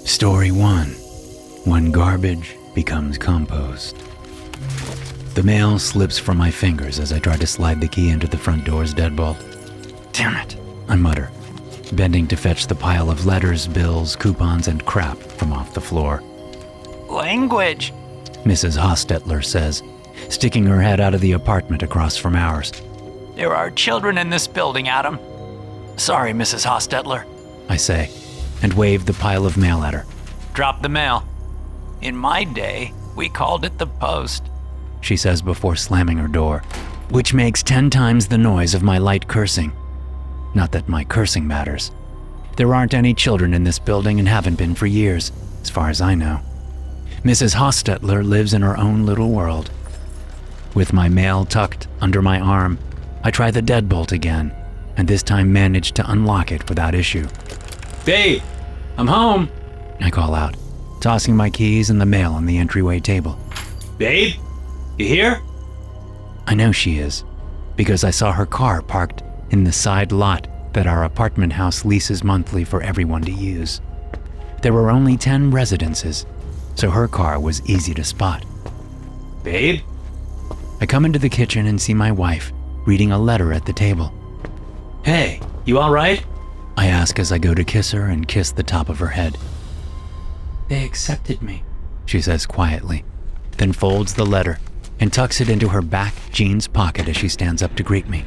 Story 1. When garbage becomes compost. The mail slips from my fingers as I try to slide the key into the front door's deadbolt. Damn it, I mutter, bending to fetch the pile of letters, bills, coupons, and crap from off the floor. Language, Mrs. Hostetler says, sticking her head out of the apartment across from ours. There are children in this building, Adam. Sorry, Mrs. Hostetler. I say, and wave the pile of mail at her. Drop the mail. In my day, we called it the post, she says before slamming her door, which makes 10 times the noise of my light cursing. Not that my cursing matters. There aren't any children in this building and haven't been for years, as far as I know. Mrs. Hostetler lives in her own little world. With my mail tucked under my arm, I try the deadbolt again, and this time manage to unlock it without issue. Babe, I'm home, I call out, tossing my keys and the mail on the entryway table. Babe, you here? I know she is, because I saw her car parked in the side lot that our apartment house leases monthly for everyone to use. There were only 10 residences, so her car was easy to spot. Babe? I come into the kitchen and see my wife reading a letter at the table. Hey, you all right? I ask as I go to kiss her and kiss the top of her head. They accepted me, she says quietly, then folds the letter and tucks it into her back jeans pocket as she stands up to greet me.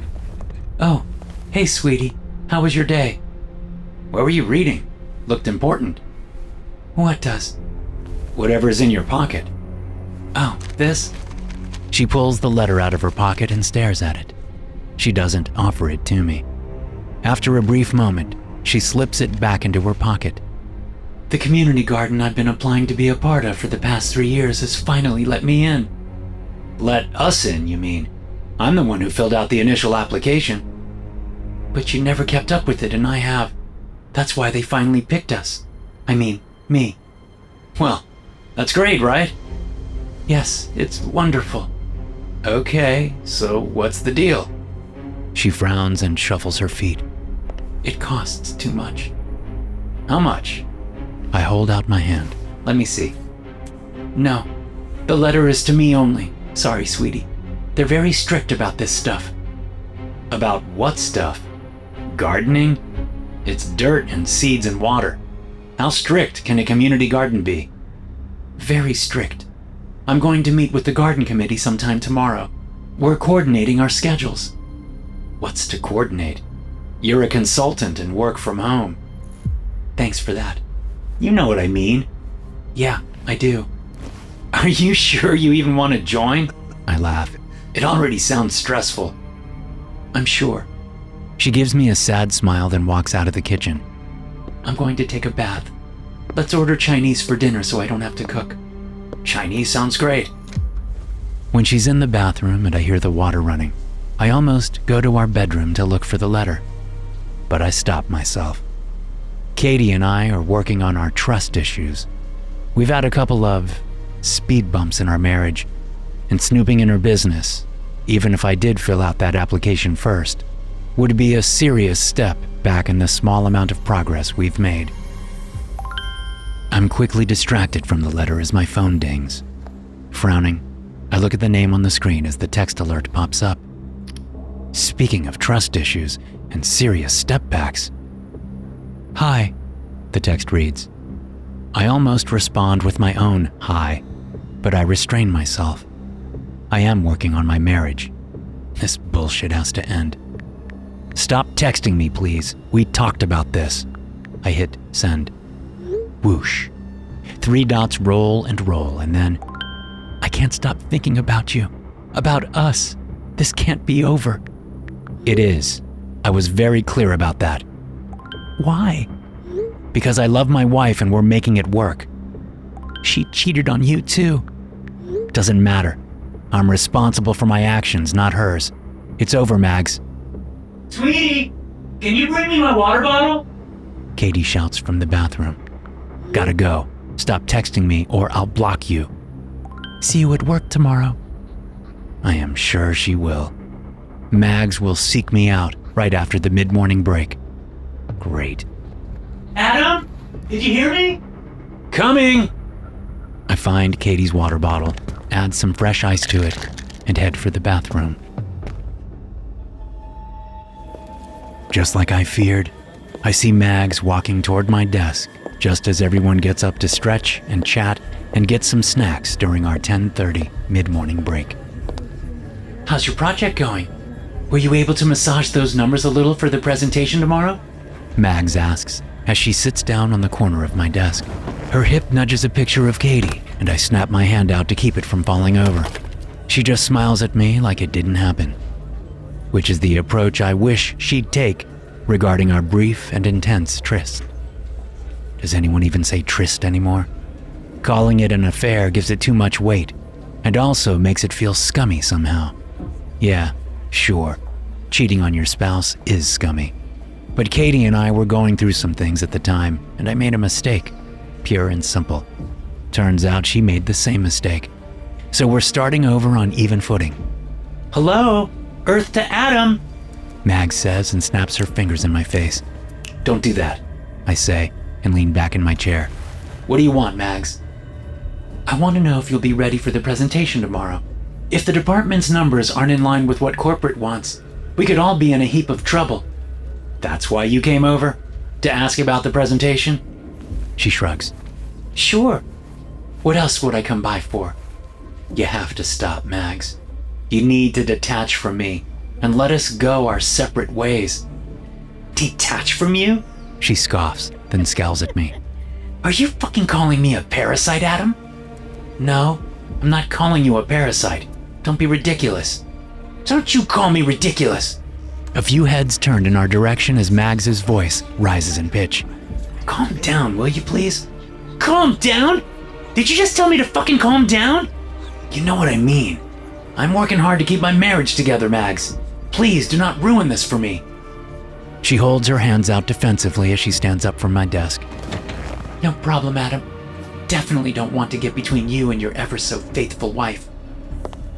Oh, hey sweetie, how was your day? What were you reading? Looked important. What does? Whatever's in your pocket. Oh, this? She pulls the letter out of her pocket and stares at it. She doesn't offer it to me. After a brief moment, she slips it back into her pocket. The community garden I've been applying to be a part of for the past 3 years has finally let me in. Let us in, you mean? I'm the one who filled out the initial application. But you never kept up with it, and I have. That's why they finally picked us. I mean, me. Well, that's great, right? Yes, it's wonderful. Okay, so what's the deal? She frowns and shuffles her feet. It costs too much. How much? I hold out my hand. Let me see. No, the letter is to me only. Sorry, sweetie. They're very strict about this stuff. About what stuff? Gardening? It's dirt and seeds and water. How strict can a community garden be? Very strict. I'm going to meet with the garden committee sometime tomorrow. We're coordinating our schedules. What's to coordinate? You're a consultant and work from home. Thanks for that. You know what I mean. Yeah, I do. Are you sure you even want to join? I laugh. It already sounds stressful. I'm sure. She gives me a sad smile, then walks out of the kitchen. I'm going to take a bath. Let's order Chinese for dinner so I don't have to cook. Chinese sounds great. When she's in the bathroom and I hear the water running, I almost go to our bedroom to look for the letter. But I stop myself. Katie and I are working on our trust issues. We've had a couple of speed bumps in our marriage, and snooping in her business, even if I did fill out that application first, would be a serious step back in the small amount of progress we've made. I'm quickly distracted from the letter as my phone dings. Frowning, I look at the name on the screen as the text alert pops up. Speaking of trust issues and serious step backs. Hi, the text reads. I almost respond with my own hi, but I restrain myself. I am working on my marriage. This bullshit has to end. Stop texting me, please. We talked about this. I hit send. Whoosh. 3 dots roll, and then, I can't stop thinking about you, about us. This can't be over. It is. I was very clear about that. Why? Because I love my wife and we're making it work. She cheated on you too. Doesn't matter. I'm responsible for my actions, not hers. It's over, Mags. Sweetie, can you bring me my water bottle? Katie shouts from the bathroom. Gotta go. Stop texting me or I'll block you. See you at work tomorrow. I am sure she will. Mags will seek me out right after the mid-morning break. Great. Adam, did you hear me? Coming! I find Katie's water bottle, add some fresh ice to it, and head for the bathroom. Just like I feared, I see Mags walking toward my desk just as everyone gets up to stretch and chat and get some snacks during our 10:30 mid-morning break. How's your project going? Were you able to massage those numbers a little for the presentation tomorrow? Mags asks as she sits down on the corner of my desk. Her hip nudges a picture of Katie, and I snap my hand out to keep it from falling over. She just smiles at me like it didn't happen, which is the approach I wish she'd take regarding our brief and intense tryst. Does anyone even say tryst anymore? Calling it an affair gives it too much weight, and also makes it feel scummy somehow. Yeah, sure, cheating on your spouse is scummy. But Katie and I were going through some things at the time, and I made a mistake, pure and simple. Turns out she made the same mistake. So we're starting over on even footing. Hello, Earth to Adam, Mags says and snaps her fingers in my face. Don't do that, I say, and lean back in my chair. What do you want, Mags? I want to know if you'll be ready for the presentation tomorrow. If the department's numbers aren't in line with what corporate wants, we could all be in a heap of trouble. That's why you came over? To ask about the presentation? She shrugs. Sure. What else would I come by for? You have to stop, Mags. You need to detach from me and let us go our separate ways. Detach from you? She scoffs, then scowls at me. Are you fucking calling me a parasite, Adam? No, I'm not calling you a parasite. Don't be ridiculous. Don't you call me ridiculous. A few heads turned in our direction as Mags's voice rises in pitch. Calm down, will you please? Calm down? Did you just tell me to fucking calm down? You know what I mean. I'm working hard to keep my marriage together, Mags. Please do not ruin this for me. She holds her hands out defensively as she stands up from my desk. No problem, Adam. Definitely don't want to get between you and your ever so faithful wife.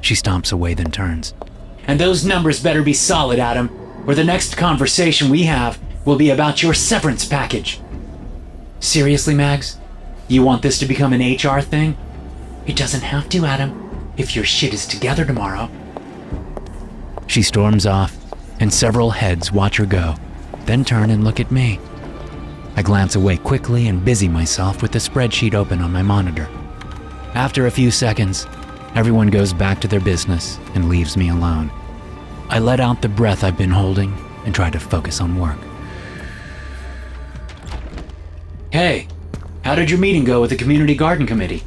She stomps away, then turns. And those numbers better be solid, Adam, or the next conversation we have will be about your severance package. Seriously, Mags? You want this to become an HR thing? It doesn't have to, Adam, if your shit is together tomorrow. She storms off, and several heads watch her go, then turn and look at me. I glance away quickly and busy myself with the spreadsheet open on my monitor. After a few seconds, everyone goes back to their business and leaves me alone. I let out the breath I've been holding and try to focus on work. Hey, how did your meeting go with the community garden committee?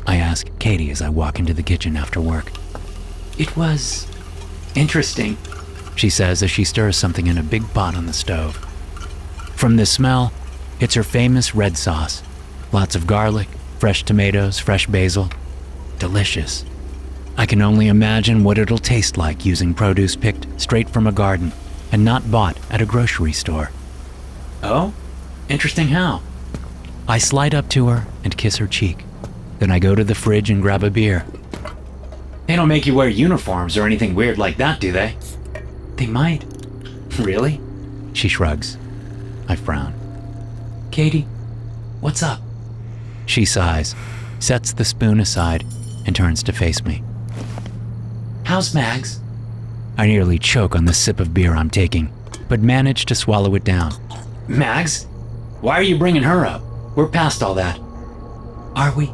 I ask Katie as I walk into the kitchen after work. It was interesting, she says as she stirs something in a big pot on the stove. From the smell, it's her famous red sauce. Lots of garlic, fresh tomatoes, fresh basil. Delicious. I can only imagine what it'll taste like using produce picked straight from a garden and not bought at a grocery store. Oh? Interesting how? I slide up to her and kiss her cheek. Then I go to the fridge and grab a beer. They don't make you wear uniforms or anything weird like that, do they? They might. Really? She shrugs. I frown. Katie, what's up? She sighs, sets the spoon aside, and turns to face me. How's Mags? I nearly choke on the sip of beer I'm taking, but manage to swallow it down. Mags? Why are you bringing her up? We're past all that. Are we?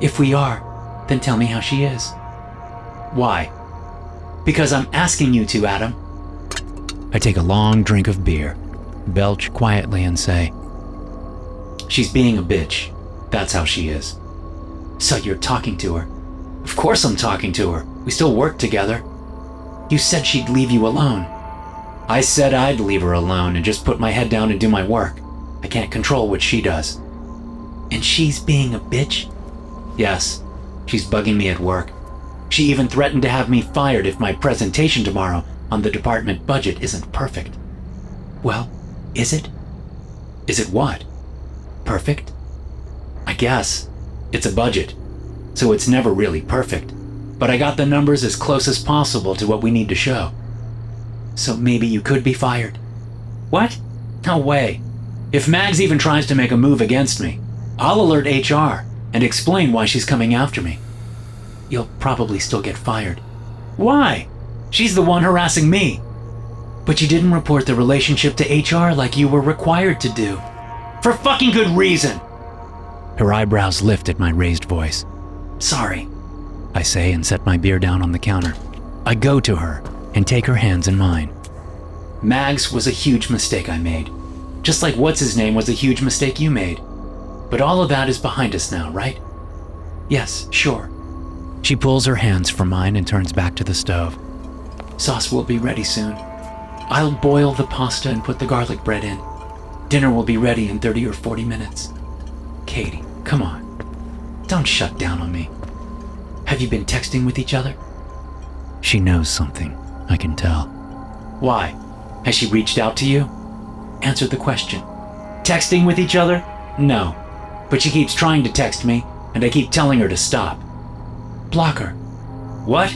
If we are, then tell me how she is. Why? Because I'm asking you to, Adam. I take a long drink of beer, belch quietly and say, she's being a bitch. That's how she is. So you're talking to her? Of course I'm talking to her. We still work together. You said she'd leave you alone. I said I'd leave her alone and just put my head down and do my work. I can't control what she does. And she's being a bitch? Yes, she's bugging me at work. She even threatened to have me fired if my presentation tomorrow on the department budget isn't perfect. Well, is it? Is it what? Perfect? I guess. It's a budget, so it's never really perfect. But I got the numbers as close as possible to what we need to show. So maybe you could be fired. What? No way. If Mags even tries to make a move against me, I'll alert HR and explain why she's coming after me. You'll probably still get fired. Why? She's the one harassing me. But you didn't report the relationship to HR like you were required to do. For fucking good reason. Her eyebrows lift at my raised voice. Sorry, I say and set my beer down on the counter. I go to her and take her hands in mine. Mags was a huge mistake I made. Just like what's-his-name was a huge mistake you made. But all of that is behind us now, right? Yes, sure. She pulls her hands from mine and turns back to the stove. Sauce will be ready soon. I'll boil the pasta and put the garlic bread in. Dinner will be ready in 30 or 40 minutes. Katie, come on. Don't shut down on me. Have you been texting with each other? She knows something, I can tell. Why? Has she reached out to you? Answer the question. Texting with each other? No. But she keeps trying to text me, and I keep telling her to stop. Block her. What?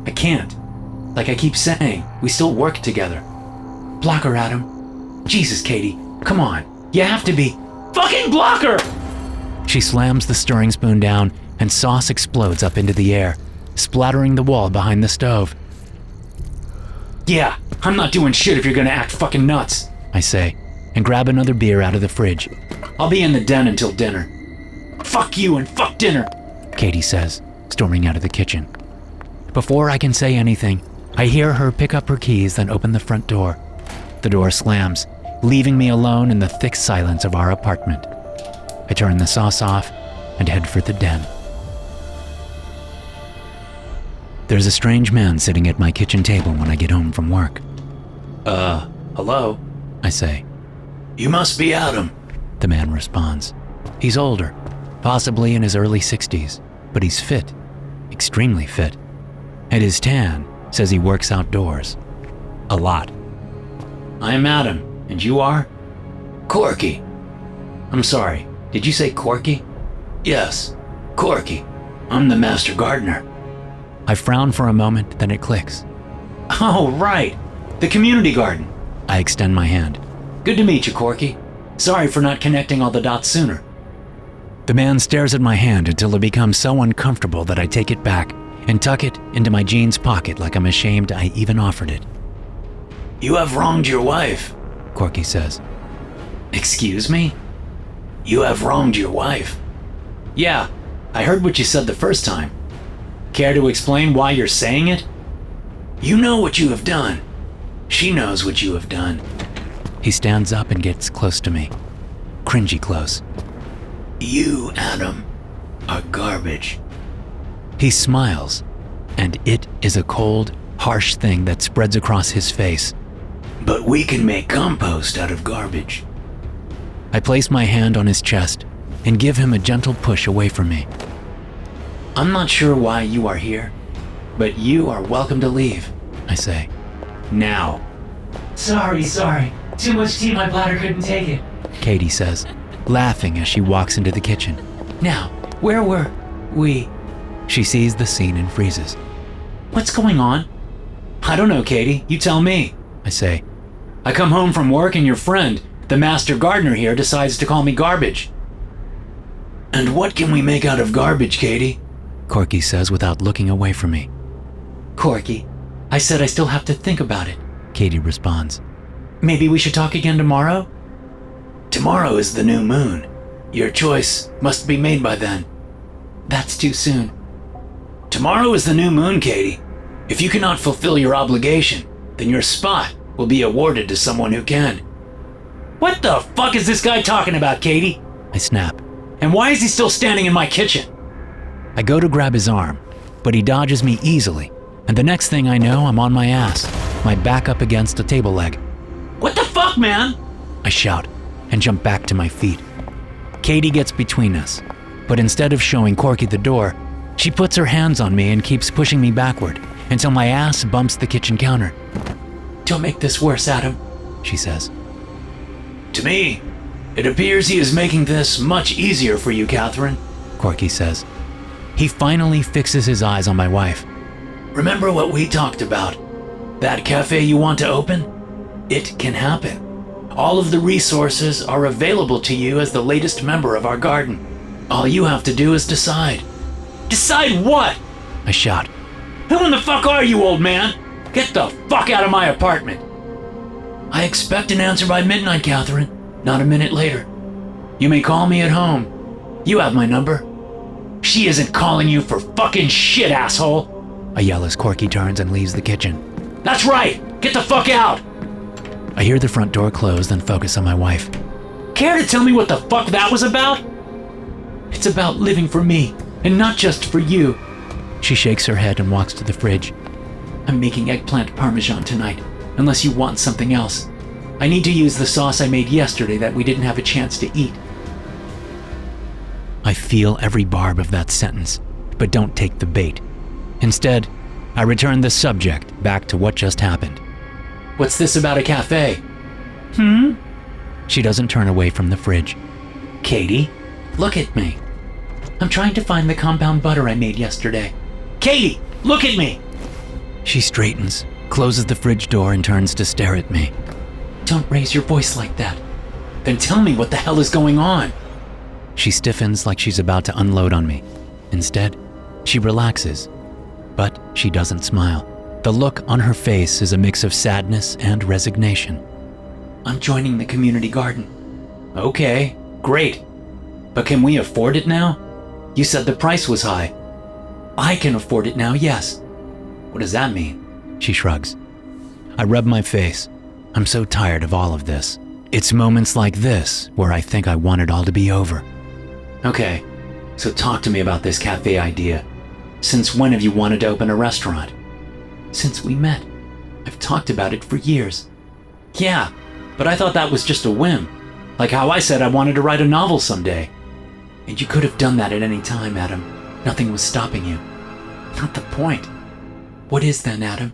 I can't. Like I keep saying, we still work together. Block her, Adam. Jesus, Katie, come on. You have to be. Fucking block her! She slams the stirring spoon down, and sauce explodes up into the air, splattering the wall behind the stove. Yeah, I'm not doing shit if you're gonna act fucking nuts, I say, and grab another beer out of the fridge. I'll be in the den until dinner. Fuck you and fuck dinner, Katie says, storming out of the kitchen. Before I can say anything, I hear her pick up her keys, then open the front door. The door slams, leaving me alone in the thick silence of our apartment. I turn the sauce off and head for the den. There's a strange man sitting at my kitchen table when I get home from work. Hello? I say. You must be Adam, the man responds. He's older, possibly in his early 60s, but he's fit, extremely fit. And his tan says he works outdoors. A lot. I'm Adam, and you are? Corky. I'm sorry, did you say Corky? Yes, Corky. I'm the master gardener. I frown for a moment, then it clicks. Oh, right. The community garden. I extend my hand. Good to meet you, Corky. Sorry for not connecting all the dots sooner. The man stares at my hand until it becomes so uncomfortable that I take it back and tuck it into my jeans pocket like I'm ashamed I even offered it. You have wronged your wife, Corky says. Excuse me? You have wronged your wife. Yeah, I heard what you said the first time. Care to explain why you're saying it? You know what you have done. She knows what you have done. He stands up and gets close to me. Cringy close. You, Adam, are garbage. He smiles, and it is a cold, harsh thing that spreads across his face. But we can make compost out of garbage. I place my hand on his chest and give him a gentle push away from me. I'm not sure why you are here, but you are welcome to leave, I say. Now. Sorry. Too much tea, my bladder couldn't take it, Katie says, laughing as she walks into the kitchen. Now, where were we? She sees the scene and freezes. What's going on? I don't know, Katie. You tell me, I say. I come home from work and your friend, the master gardener here, decides to call me garbage. And what can we make out of garbage, Katie? Corky says without looking away from me. Corky, I said I still have to think about it, Katie responds. Maybe we should talk again tomorrow? Tomorrow is the new moon. Your choice must be made by then. That's too soon. Tomorrow is the new moon, Katie. If you cannot fulfill your obligation, then your spot will be awarded to someone who can. What the fuck is this guy talking about, Katie? I snap. And why is he still standing in my kitchen? I go to grab his arm, but he dodges me easily, and the next thing I know, I'm on my ass, my back up against a table leg. What the fuck, man? I shout and jump back to my feet. Katie gets between us, but instead of showing Corky the door, she puts her hands on me and keeps pushing me backward until my ass bumps the kitchen counter. Don't make this worse, Adam, she says. To me, it appears he is making this much easier for you, Catherine, Corky says. He finally fixes his eyes on my wife. Remember what we talked about? That cafe you want to open? It can happen. All of the resources are available to you as the latest member of our garden. All you have to do is decide. Decide what? I shout. Who in the fuck are you, old man? Get the fuck out of my apartment. I expect an answer by midnight, Catherine. Not a minute later. You may call me at home. You have my number. She isn't calling you for fucking shit, asshole. I yell as Corky turns and leaves the kitchen. That's right! Get the fuck out! I hear the front door close, then focus on my wife. Care to tell me what the fuck that was about? It's about living for me, and not just for you. She shakes her head and walks to the fridge. I'm making eggplant parmesan tonight, unless you want something else. I need to use the sauce I made yesterday that we didn't have a chance to eat. I feel every barb of that sentence, but don't take the bait. Instead, I return the subject back to what just happened. What's this about a cafe? She doesn't turn away from the fridge. Katie, look at me. I'm trying to find the compound butter I made yesterday. Katie, look at me! She straightens, closes the fridge door, and turns to stare at me. Don't raise your voice like that. Then tell me what the hell is going on. She stiffens like she's about to unload on me. Instead, she relaxes, but she doesn't smile. The look on her face is a mix of sadness and resignation. I'm joining the community garden. Okay, great. But can we afford it now? You said the price was high. I can afford it now, yes. What does that mean? She shrugs. I rub my face. I'm so tired of all of this. It's moments like this where I think I want it all to be over. Okay, so talk to me about this cafe idea. Since when have you wanted to open a restaurant? Since we met. I've talked about it for years. Yeah, but I thought that was just a whim. Like how I said I wanted to write a novel someday. And you could have done that at any time, Adam. Nothing was stopping you. Not the point. What is then, Adam?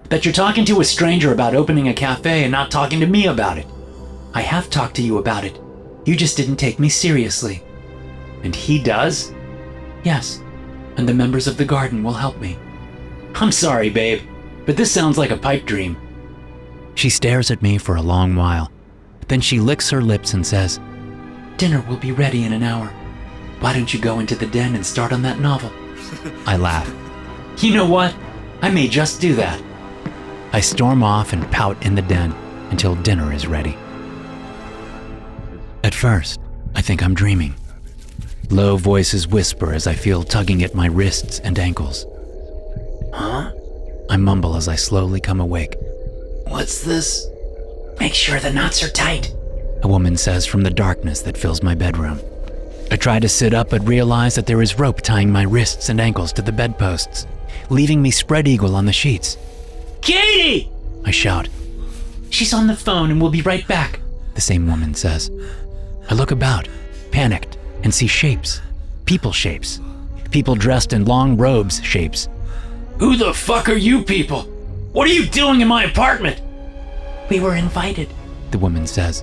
That you're talking to a stranger about opening a cafe and not talking to me about it. I have talked to you about it. You just didn't take me seriously. And he does? Yes. And the members of the garden will help me. I'm sorry, babe, but this sounds like a pipe dream. She stares at me for a long while. Then she licks her lips and says, Dinner will be ready in an hour. Why don't you go into the den and start on that novel? I laugh. You know what? I may just do that. I storm off and pout in the den until dinner is ready. At first, I think I'm dreaming. Low voices whisper as I feel tugging at my wrists and ankles. Huh? I mumble as I slowly come awake. What's this? Make sure the knots are tight, a woman says from the darkness that fills my bedroom. I try to sit up but realize that there is rope tying my wrists and ankles to the bedposts, leaving me spread eagle on the sheets. Katie! I shout. She's on the phone and will be right back, the same woman says. I look about, panicked, and see shapes. People shapes. People dressed in long robes shapes. Who the fuck are you people? What are you doing in my apartment? We were invited, the woman says.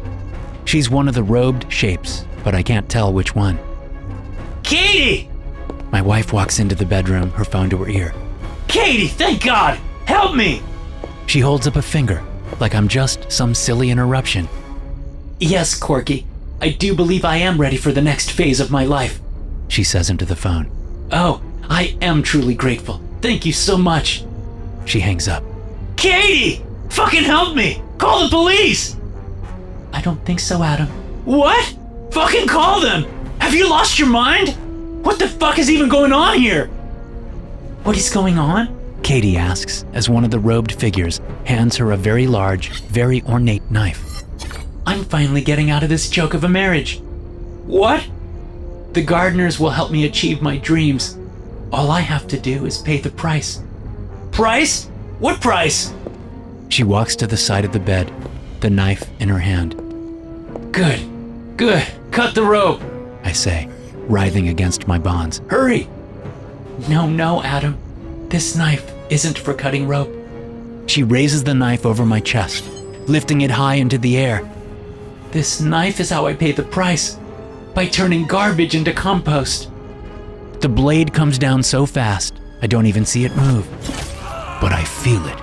She's one of the robed shapes, but I can't tell which one. Katie! My wife walks into the bedroom, her phone to her ear. Katie, thank God! Help me! She holds up a finger, like I'm just some silly interruption. Yes, Corky, I do believe I am ready for the next phase of my life, she says into the phone. Oh, I am truly grateful. Thank you so much. She hangs up. Katie! Fucking help me! Call the police! I don't think so, Adam. What? Fucking call them! Have you lost your mind? What the fuck is even going on here? What is going on? Katie asks as one of the robed figures hands her a very large, very ornate knife. I'm finally getting out of this joke of a marriage. What? The gardeners will help me achieve my dreams. All I have to do is pay the price. Price? What price? She walks to the side of the bed, the knife in her hand. Good. Cut the rope, I say, writhing against my bonds. Hurry! No, Adam. This knife isn't for cutting rope. She raises the knife over my chest, lifting it high into the air. This knife is how I pay the price, by turning garbage into compost. The blade comes down so fast, I don't even see it move. But I feel it.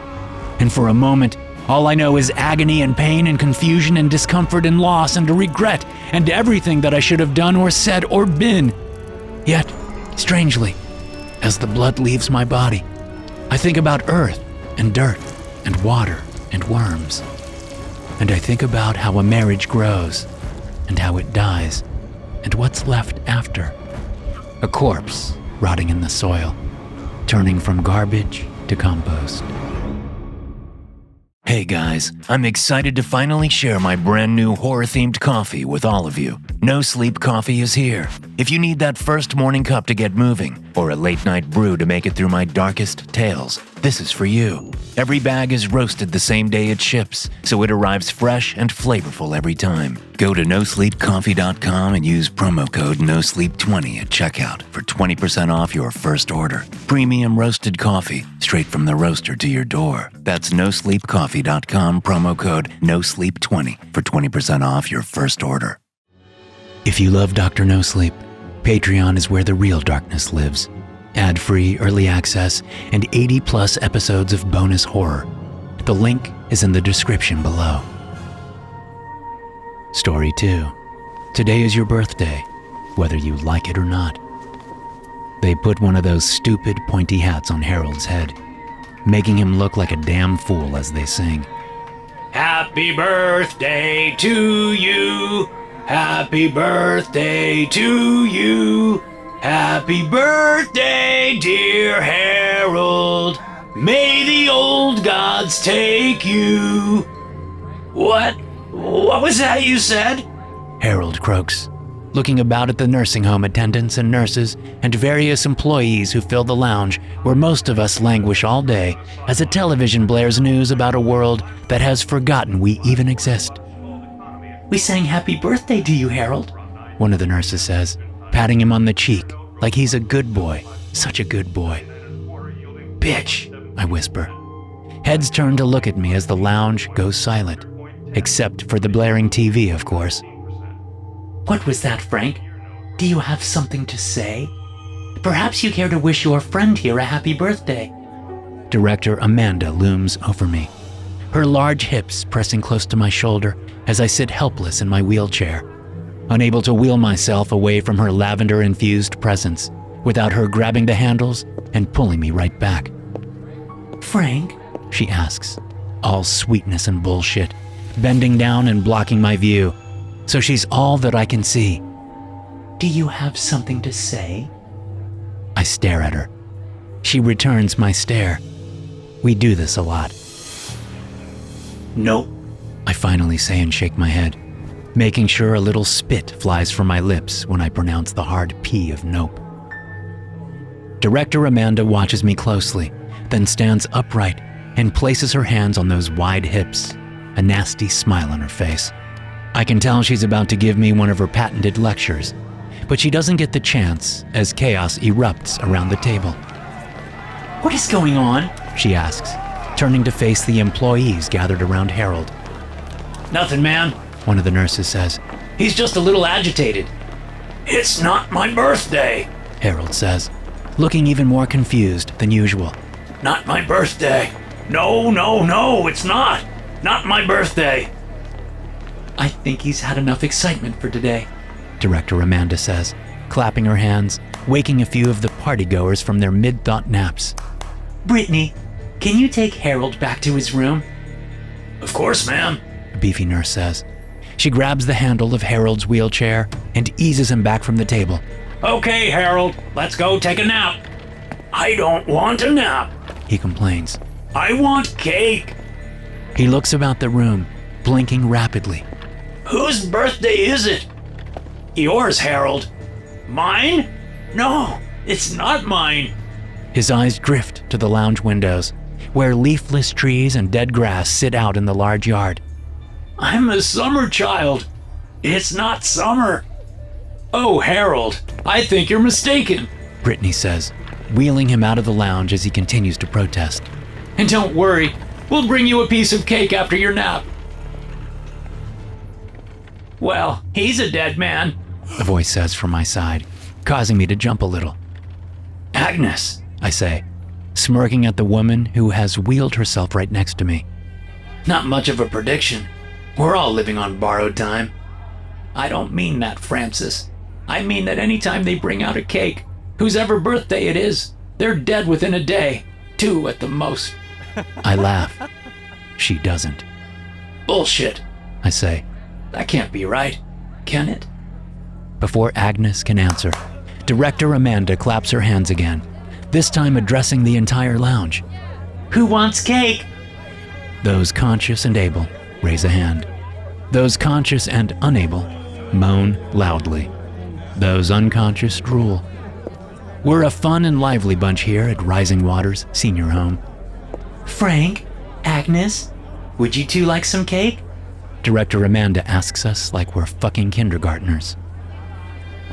And for a moment, All I know is agony and pain and confusion and discomfort and loss and regret and everything that I should have done or said or been. Yet, strangely, as the blood leaves my body, I think about earth and dirt and water and worms. And I think about how a marriage grows and how it dies and what's left after. A corpse rotting in the soil, turning from garbage to compost. Hey guys, I'm excited to finally share my brand new horror-themed coffee with all of you. NoSleep coffee is here. If you need that first morning cup to get moving, or a late-night brew to make it through my darkest tales, this is for you. Every bag is roasted the same day it ships, so it arrives fresh and flavorful every time. Go to NoSleepCoffee.com and use promo code NoSleep20 at checkout for 20% off your first order. Premium roasted coffee, straight from the roaster to your door. That's NoSleepCoffee.com, promo code NoSleep20 for 20% off your first order. If you love Dr. No Sleep, Patreon is where the real darkness lives. Ad-free, early access, and 80-plus episodes of bonus horror. The link is in the description below. Story 2. Today is your birthday, whether you like it or not. They put one of those stupid pointy hats on Harold's head, making him look like a damn fool as they sing. Happy birthday to you. Happy birthday to you. Happy birthday, dear Harold. May the old gods take you. What was that you said? Harold croaks, looking about at the nursing home attendants and nurses and various employees who fill the lounge where most of us languish all day as a television blares news about a world that has forgotten we even exist. We sang happy birthday to you, Harold, one of the nurses says, patting him on the cheek like he's a good boy, such a good boy. Bitch, I whisper. Heads turn to look at me as the lounge goes silent, except for the blaring TV, of course. What was that, Frank? Do you have something to say? Perhaps you care to wish your friend here a happy birthday. Director Amanda looms over me, her large hips pressing close to my shoulder as I sit helpless in my wheelchair, unable to wheel myself away from her lavender-infused presence without her grabbing the handles and pulling me right back. Frank, she asks, all sweetness and bullshit, bending down and blocking my view, so she's all that I can see. Do you have something to say? I stare at her. She returns my stare. We do this a lot. Nope, I finally say and shake my head, making sure a little spit flies from my lips when I pronounce the hard P of nope. Director Amanda watches me closely, then stands upright and places her hands on those wide hips, a nasty smile on her face. I can tell she's about to give me one of her patented lectures, but she doesn't get the chance as chaos erupts around the table. What is going on? She asks, turning to face the employees gathered around Harold. Nothing, ma'am, one of the nurses says. He's just a little agitated. It's not my birthday, Harold says, looking even more confused than usual. Not my birthday. No, it's not. Not my birthday. I think he's had enough excitement for today, Director Amanda says, clapping her hands, waking a few of the partygoers from their mid-thought naps. Brittany, can you take Harold back to his room? Of course, ma'am, a beefy nurse says. She grabs the handle of Harold's wheelchair and eases him back from the table. Okay, Harold, let's go take a nap. I don't want a nap, he complains. I want cake. He looks about the room, blinking rapidly. Whose birthday is it? Yours, Harold. Mine? No, it's not mine. His eyes drift to the lounge windows, where leafless trees and dead grass sit out in the large yard. I'm a summer child. It's not summer. Oh, Harold, I think you're mistaken, Brittany says, wheeling him out of the lounge as he continues to protest. And don't worry, we'll bring you a piece of cake after your nap. Well, he's a dead man, a voice says from my side, causing me to jump a little. Agnes, I say, smirking at the woman who has wheeled herself right next to me. Not much of a prediction. We're all living on borrowed time. I don't mean that, Francis. I mean that anytime they bring out a cake, whosever birthday it is, they're dead within a day. 2 at the most. I laugh. She doesn't. Bullshit, I say. That can't be right, can it? Before Agnes can answer, Director Amanda claps her hands again, this time addressing the entire lounge. Who wants cake? Those conscious and able raise a hand. Those conscious and unable moan loudly. Those unconscious drool. We're a fun and lively bunch here at Rising Waters Senior Home. Frank, Agnes, would you two like some cake? Director Amanda asks us like we're fucking kindergartners.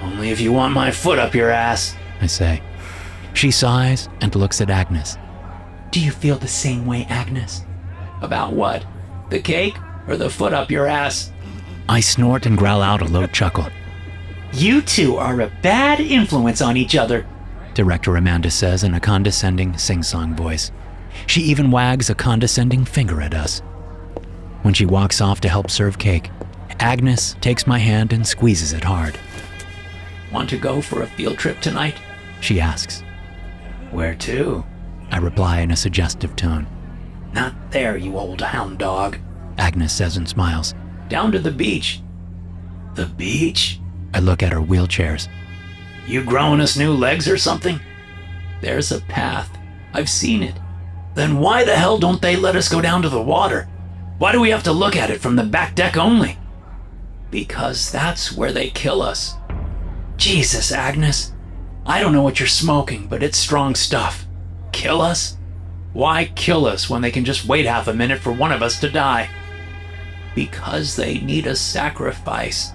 Only if you want my foot up your ass, I say. She sighs and looks at Agnes. Do you feel the same way, Agnes? About what? The cake or the foot up your ass? I snort and growl out a low chuckle. You two are a bad influence on each other, Director Amanda says in a condescending sing-song voice. She even wags a condescending finger at us. When she walks off to help serve cake, Agnes takes my hand and squeezes it hard. Want to go for a field trip tonight? She asks. Where to? I reply in a suggestive tone. Not there, you old hound dog, Agnes says and smiles. Down to the beach. The beach? I look at her wheelchairs. You growing us new legs or something? There's a path. I've seen it. Then why the hell don't they let us go down to the water? Why do we have to look at it from the back deck only? Because that's where they kill us. Jesus, Agnes. I don't know what you're smoking, but it's strong stuff. Kill us? Why kill us when they can just wait half a minute for one of us to die? Because they need a sacrifice.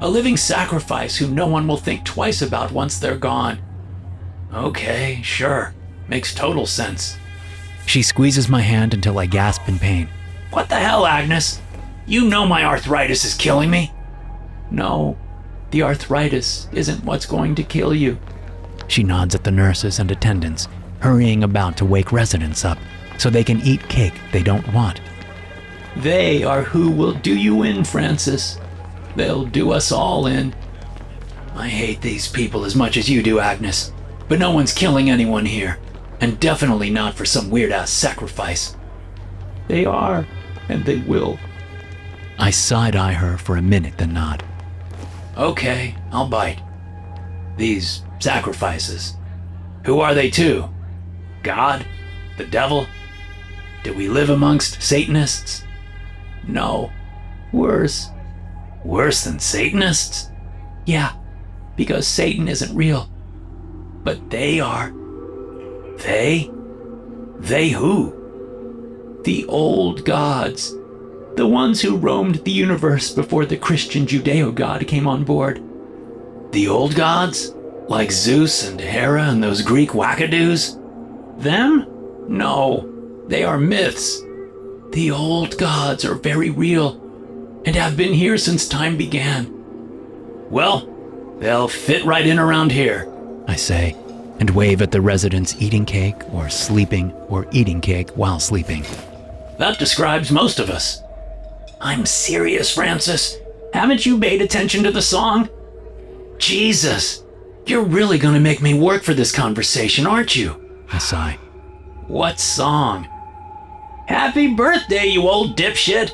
A living sacrifice who no one will think twice about once they're gone. Okay, sure. Makes total sense. She squeezes my hand until I gasp in pain. What the hell, Agnes? You know my arthritis is killing me. No, the arthritis isn't what's going to kill you. She nods at the nurses and attendants, hurrying about to wake residents up so they can eat cake they don't want. They are who will do you in, Francis. They'll do us all in. I hate these people as much as you do, Agnes, but no one's killing anyone here, and definitely not for some weird-ass sacrifice. They are, and they will. I side-eye her for a minute, then nod. Okay, I'll bite. These sacrifices. Who are they to? God? The devil? Do we live amongst Satanists? No. Worse. Worse than Satanists? Yeah, because Satan isn't real. But they are. They? They who? The old gods. The ones who roamed the universe before the Christian Judeo-god came on board. The old gods? Like Zeus and Hera and those Greek wackadoos? Them? No, they are myths. The old gods are very real and have been here since time began. Well, they'll fit right in around here, I say, and wave at the residents eating cake or sleeping or eating cake while sleeping. That describes most of us. I'm serious, Francis. Haven't you paid attention to the song? Jesus, you're really gonna make me work for this conversation, aren't you? I sigh. What song? Happy birthday, you old dipshit.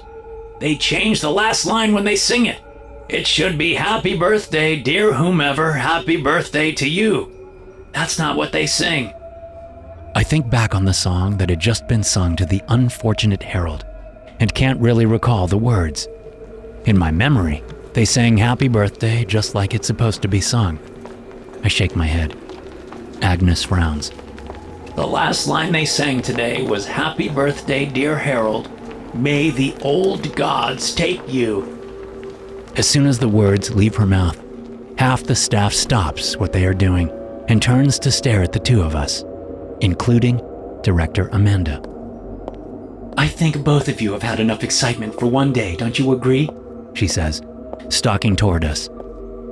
They change the last line when they sing it. It should be happy birthday, dear whomever, happy birthday to you. That's not what they sing. I think back on the song that had just been sung to the unfortunate Harold and can't really recall the words. In my memory, they sang happy birthday just like it's supposed to be sung. I shake my head. Agnes frowns. The last line they sang today was happy birthday, dear Harold. May the old gods take you. As soon as the words leave her mouth, half the staff stops what they are doing and turns to stare at the two of us, including Director Amanda. I think both of you have had enough excitement for one day, don't you agree? She says, stalking toward us.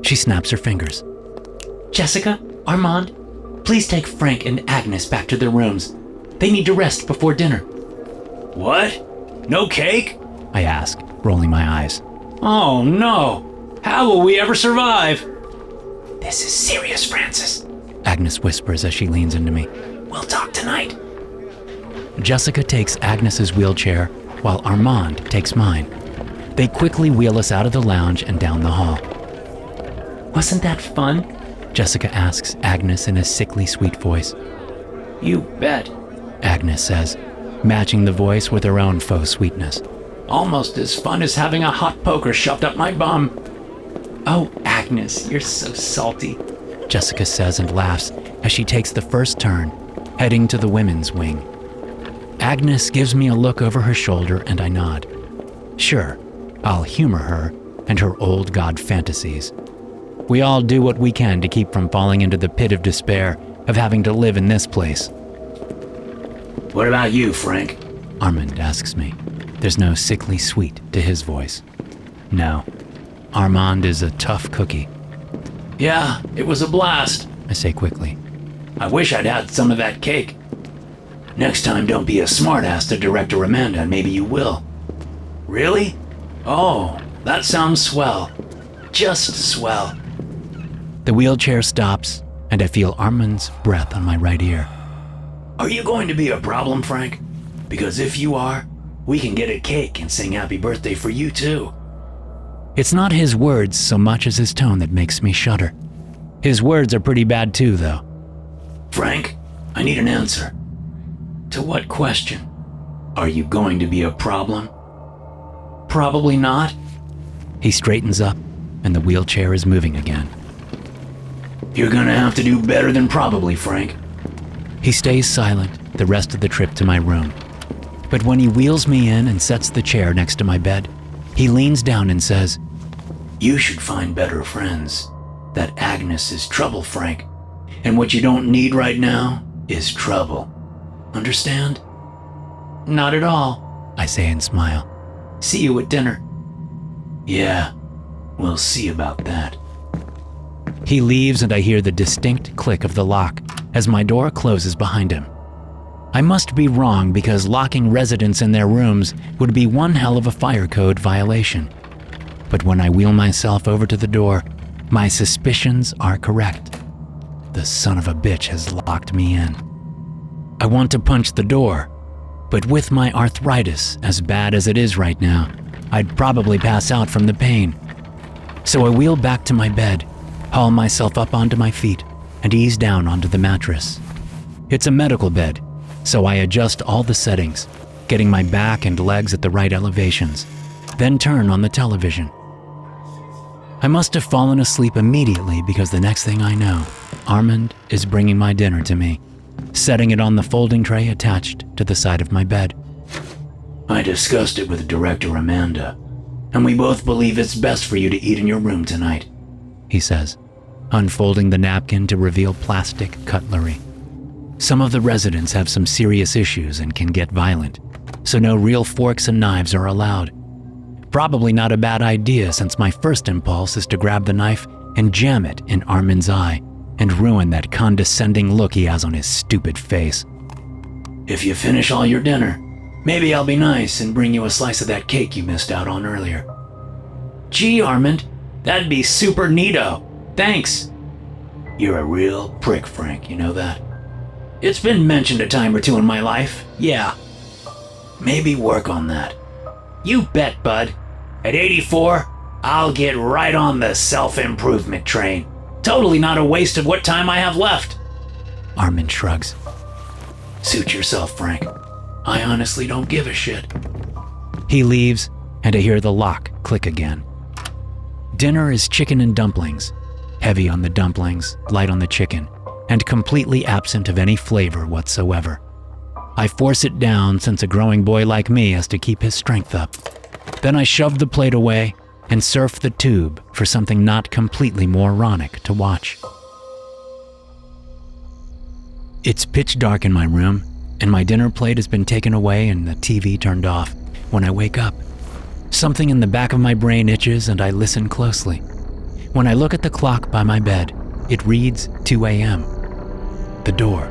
She snaps her fingers. Jessica, Armand, please take Frank and Agnes back to their rooms. They need to rest before dinner. What? No cake? I ask, rolling my eyes. Oh no! How will we ever survive? This is serious, Francis. Agnes whispers as she leans into me. We'll talk tonight. Jessica takes Agnes's wheelchair while Armand takes mine. They quickly wheel us out of the lounge and down the hall. Wasn't that fun? Jessica asks Agnes in a sickly sweet voice. You bet, Agnes says, matching the voice with her own faux sweetness. Almost as fun as having a hot poker shoved up my bum. Oh, Agnes, you're so salty, Jessica says and laughs as she takes the first turn, heading to the women's wing. Agnes gives me a look over her shoulder and I nod. Sure, I'll humor her and her old god fantasies. We all do what we can to keep from falling into the pit of despair of having to live in this place. What about you, Frank? Armand asks me. There's no sickly sweet to his voice. No, Armand is a tough cookie. Yeah, it was a blast, I say quickly. I wish I'd had some of that cake. Next time, don't be a smartass to Director Amanda, and maybe you will. Really? Oh, that sounds swell. Just swell. The wheelchair stops, and I feel Armand's breath on my right ear. Are you going to be a problem, Frank? Because if you are, we can get a cake and sing happy birthday for you too. It's not his words so much as his tone that makes me shudder. His words are pretty bad too, though. Frank, I need an answer. To what question? Are you going to be a problem? Probably not. He straightens up, and the wheelchair is moving again. You're gonna have to do better than probably, Frank. He stays silent the rest of the trip to my room. But when he wheels me in and sets the chair next to my bed, he leans down and says, You should find better friends. That Agnes is trouble, Frank. And what you don't need right now is trouble. Understand? Not at all, I say and smile. See you at dinner. Yeah, we'll see about that. He leaves and I hear the distinct click of the lock as my door closes behind him. I must be wrong because locking residents in their rooms would be one hell of a fire code violation. But when I wheel myself over to the door, my suspicions are correct. The son of a bitch has locked me in. I want to punch the door, but with my arthritis as bad as it is right now, I'd probably pass out from the pain. So I wheel back to my bed, haul myself up onto my feet, and ease down onto the mattress. It's a medical bed, so I adjust all the settings, getting my back and legs at the right elevations, then turn on the television. I must have fallen asleep immediately because the next thing I know, Armand is bringing my dinner to me, setting it on the folding tray attached to the side of my bed. I discussed it with Director Amanda, and we both believe it's best for you to eat in your room tonight, he says, unfolding the napkin to reveal plastic cutlery. Some of the residents have some serious issues and can get violent, so no real forks and knives are allowed. Probably not a bad idea since my first impulse is to grab the knife and jam it in Armand's eye and ruin that condescending look he has on his stupid face. If you finish all your dinner, maybe I'll be nice and bring you a slice of that cake you missed out on earlier. Gee, Armand, that'd be super neato. Thanks. You're a real prick, Frank, you know that? It's been mentioned a time or two in my life, yeah. Maybe work on that. You bet, bud. At 84, I'll get right on the self-improvement train. Totally not a waste of what time I have left. Armand shrugs. Suit yourself, Frank. I honestly don't give a shit. He leaves, and I hear the lock click again. Dinner is chicken and dumplings, heavy on the dumplings, light on the chicken, and completely absent of any flavor whatsoever. I force it down since a growing boy like me has to keep his strength up. Then I shove the plate away and surf the tube for something not completely moronic to watch. It's pitch dark in my room, and my dinner plate has been taken away and the TV turned off when I wake up. Something in the back of my brain itches and I listen closely. When I look at the clock by my bed, it reads 2 a.m. The door.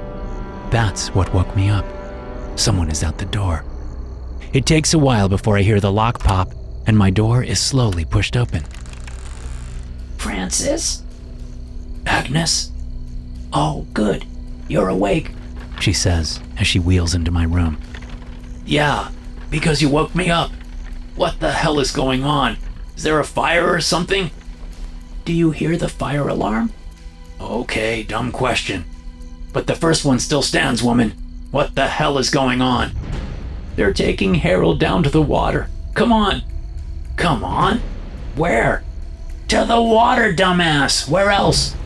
That's what woke me up. Someone is at the door. It takes a while before I hear the lock pop and my door is slowly pushed open. Francis? Agnes? Oh, good. You're awake. She says as she wheels into my room. Yeah, because you woke me up. What the hell is going on? Is there a fire or something? Do you hear the fire alarm? Okay, dumb question. But the first one still stands, woman. What the hell is going on? They're taking Harold down to the water. Come on. Come on? Where? To the water, dumbass. Where else?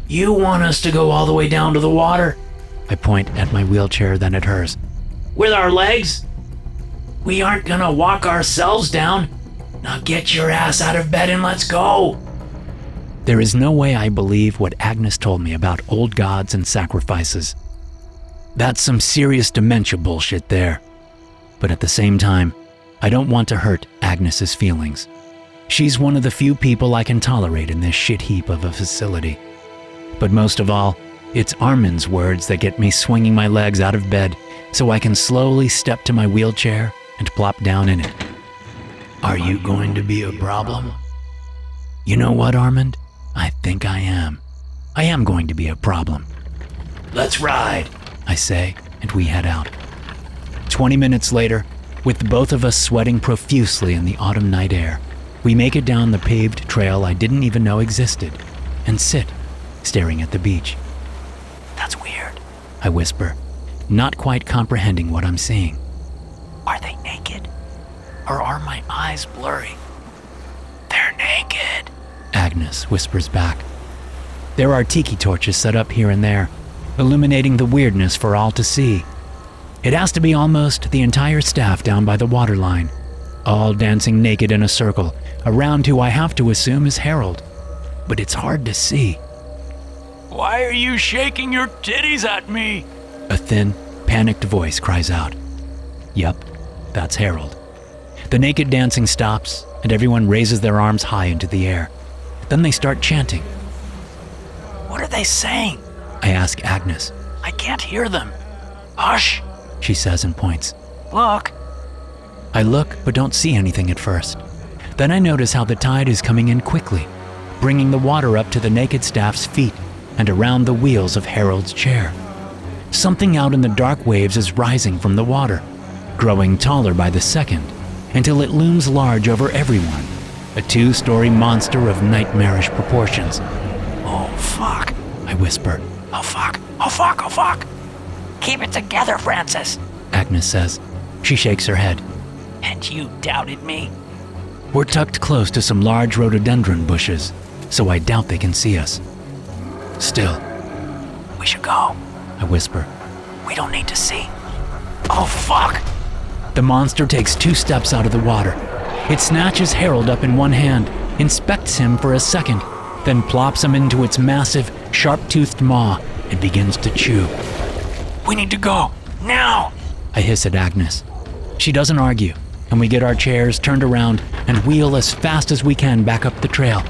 You want us to go all the way down to the water? I point at my wheelchair, then at hers. With our legs? We aren't gonna walk ourselves down. Now get your ass out of bed and let's go. There is no way I believe what Agnes told me about old gods and sacrifices. That's some serious dementia bullshit there. But at the same time, I don't want to hurt Agnes's feelings. She's one of the few people I can tolerate in this shit heap of a facility. But most of all, it's Armin's words that get me swinging my legs out of bed so I can slowly step to my wheelchair and plop down in it. Are you going to be a problem? You know what, Armand? I think I am. I am going to be a problem. Let's ride, I say, and we head out. 20 minutes later, with both of us sweating profusely in the autumn night air, we make it down the paved trail I didn't even know existed and sit, staring at the beach. That's weird, I whisper, not quite comprehending what I'm seeing. Are they naked? Or are my eyes blurry? They're naked, Agnes whispers back. There are tiki torches set up here and there, illuminating the weirdness for all to see. It has to be almost the entire staff down by the waterline, all dancing naked in a circle around who I have to assume is Harold, but it's hard to see. Why are you shaking your titties at me? A thin, panicked voice cries out. Yup, that's Harold. The naked dancing stops, and everyone raises their arms high into the air. Then they start chanting. What are they saying? I ask Agnes. I can't hear them. Hush, she says and points. Look. I look but don't see anything at first. Then I notice how the tide is coming in quickly, bringing the water up to the naked staff's feet and around the wheels of Harold's chair. Something out in the dark waves is rising from the water, growing taller by the second, until it looms large over everyone, a 2-story monster of nightmarish proportions. Oh, fuck, I whisper. Oh, fuck, oh, fuck, oh, fuck. Keep it together, Francis, Agnes says. She shakes her head. And you doubted me? We're tucked close to some large rhododendron bushes, so I doubt they can see us. Still, we should go, I whisper. We don't need to see. Oh, fuck! The monster takes 2 steps out of the water. It snatches Harold up in one hand, inspects him for a second, then plops him into its massive, sharp-toothed maw and begins to chew. We need to go, now! I hiss at Agnes. She doesn't argue, and we get our chairs turned around and wheel as fast as we can back up the trail.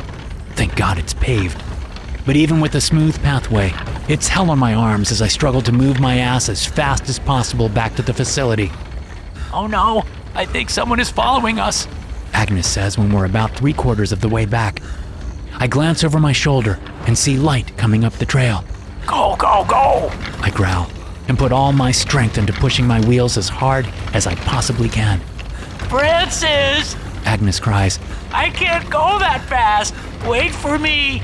Thank God it's paved. But even with a smooth pathway, it's hell on my arms as I struggle to move my ass as fast as possible back to the facility. Oh no, I think someone is following us, Agnes says when we're about 3/4 of the way back. I glance over my shoulder and see light coming up the trail. Go, go, go! I growl and put all my strength into pushing my wheels as hard as I possibly can. Francis! Agnes cries. I can't go that fast! Wait for me!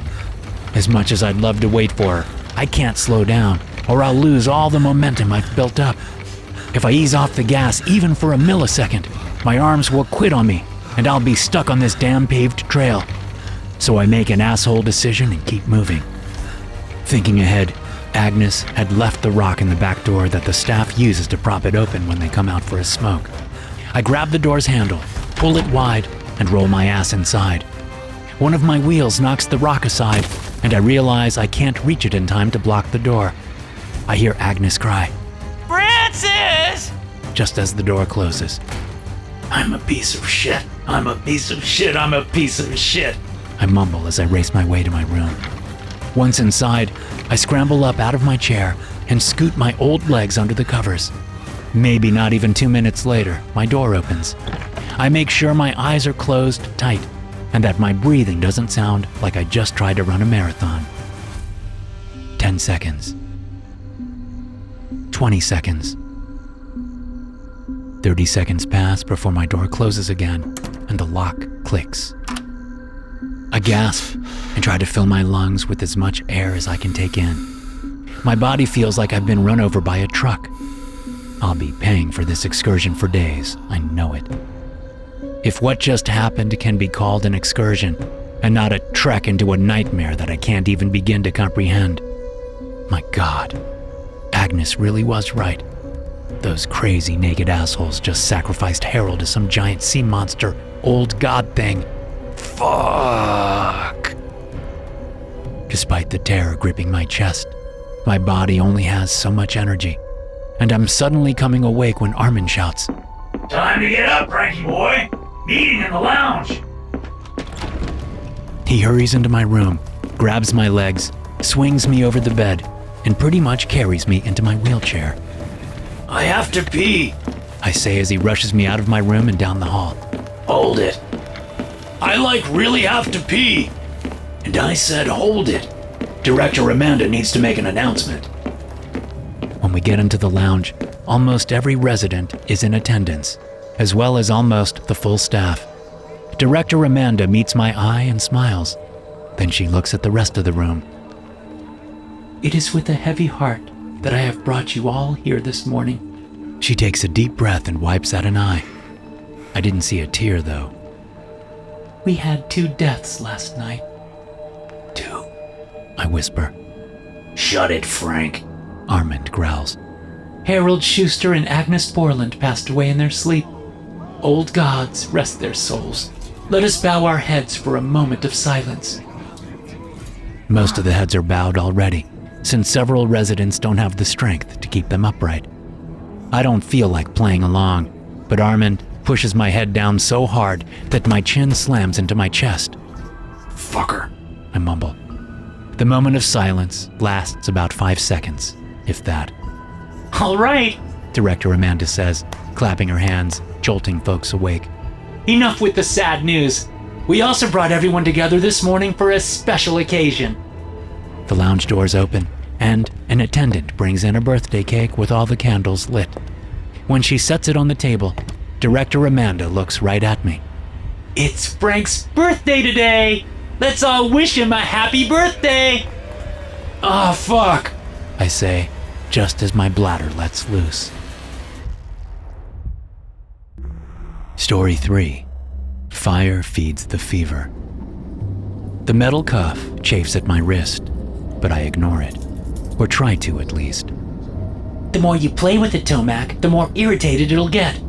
As much as I'd love to wait for her, I can't slow down, or I'll lose all the momentum I've built up. If I ease off the gas even for a millisecond, my arms will quit on me, and I'll be stuck on this damn paved trail. So I make an asshole decision and keep moving. Thinking ahead, Agnes had left the rock in the back door that the staff uses to prop it open when they come out for a smoke. I grab the door's handle, pull it wide, and roll my ass inside. One of my wheels knocks the rock aside, and I realize I can't reach it in time to block the door. I hear Agnes cry, Francis! just as the door closes. I'm a piece of shit. I'm a piece of shit. I'm a piece of shit. I mumble as I race my way to my room. Once inside, I scramble up out of my chair and scoot my old legs under the covers. Maybe not even 2 minutes later, my door opens. I make sure my eyes are closed tight and that my breathing doesn't sound like I just tried to run a marathon. 10 seconds. 20 seconds. 30 seconds pass before my door closes again and the lock clicks. I gasp and try to fill my lungs with as much air as I can take in. My body feels like I've been run over by a truck. I'll be paying for this excursion for days, I know it. If what just happened can be called an excursion and not a trek into a nightmare that I can't even begin to comprehend, my God, Agnes really was right. Those crazy naked assholes just sacrificed Harold to some giant sea monster, old god thing. Fuck. Despite the terror gripping my chest, my body only has so much energy, and I'm suddenly coming awake when Armin shouts, Time to get up, Frankie boy. Meeting in the lounge. He hurries into my room, grabs my legs, swings me over the bed, and pretty much carries me into my wheelchair. I have to pee. I say as he rushes me out of my room and down the hall. Hold it. I really have to pee. And I said hold it. Director Amanda needs to make an announcement. When we get into the lounge, almost every resident is in attendance, as well as almost the full staff. Director Amanda meets my eye and smiles. Then she looks at the rest of the room. It is with a heavy heart that I have brought you all here this morning. She takes a deep breath and wipes at an eye. I didn't see a tear, though. We had 2 deaths last night. 2? I whisper. Shut it, Frank. Armand growls. Harold Schuster and Agnes Borland passed away in their sleep. Old gods, rest their souls. Let us bow our heads for a moment of silence. Most of the heads are bowed already, since several residents don't have the strength to keep them upright. I don't feel like playing along, but Armand pushes my head down so hard that my chin slams into my chest. Fucker, I mumble. The moment of silence lasts about 5 seconds, if that. All right, Director Amanda says, clapping her hands, jolting folks awake. Enough with the sad news. We also brought everyone together this morning for a special occasion. The lounge doors open, and an attendant brings in a birthday cake with all the candles lit. When she sets it on the table, Director Amanda looks right at me. It's Frank's birthday today! Let's all wish him a happy birthday! Ah, fuck, I say, just as my bladder lets loose. Story 3. Fire feeds the fever. The metal cuff chafes at my wrist, but I ignore it, or try to at least. The more you play with it, Tomac, the more irritated it'll get,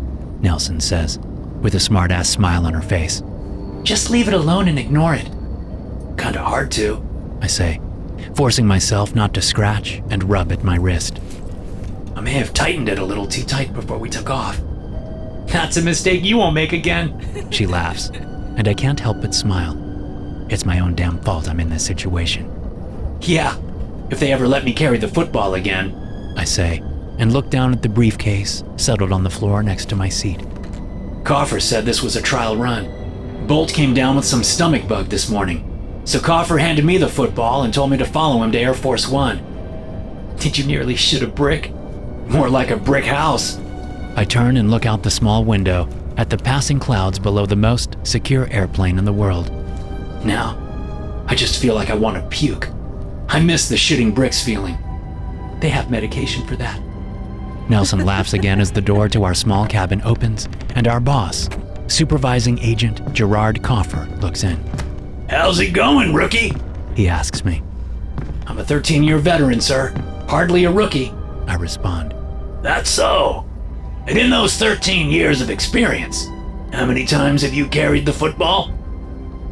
Nelson says, with a smart-ass smile on her face. Just leave it alone and ignore it. Kinda hard to, I say, forcing myself not to scratch and rub at my wrist. I may have tightened it a little too tight before we took off. That's a mistake you won't make again, she laughs, and I can't help but smile. It's my own damn fault I'm in this situation. Yeah, if they ever let me carry the football again, I say, and look down at the briefcase settled on the floor next to my seat. Coffer said this was a trial run. Bolt came down with some stomach bug this morning, so Coffer handed me the football and told me to follow him to Air Force One. Did you nearly shit a brick? More like a brick house. I turn and look out the small window at the passing clouds below the most secure airplane in the world. Now, I just feel like I want to puke. I miss the shitting bricks feeling. They have medication for that. Nelson laughs again as the door to our small cabin opens and our boss, Supervising Agent Gerard Coffer, looks in. How's it going, rookie? He asks me. I'm a 13-year veteran, sir. Hardly a rookie, I respond. That's so. And in those 13 years of experience, how many times have you carried the football?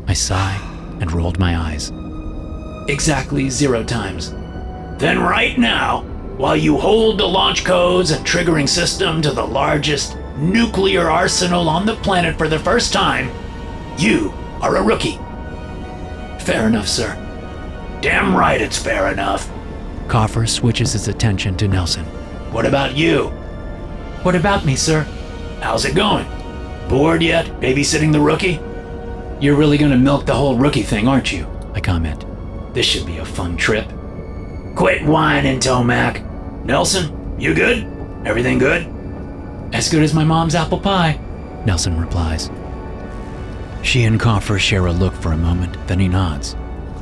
I sigh and rolled my eyes. Exactly 0 times. Then right now, while you hold the launch codes and triggering system to the largest nuclear arsenal on the planet for the first time, you are a rookie. Fair enough, sir. Damn right it's fair enough. Coffer switches his attention to Nelson. What about you? What about me, sir? How's it going? Bored yet? Babysitting the rookie? You're really gonna milk the whole rookie thing, aren't you? I comment. This should be a fun trip. Quit whining, Tomac. Nelson, you good? Everything good? As good as my mom's apple pie, Nelson replies. She and Coffer share a look for a moment, then he nods.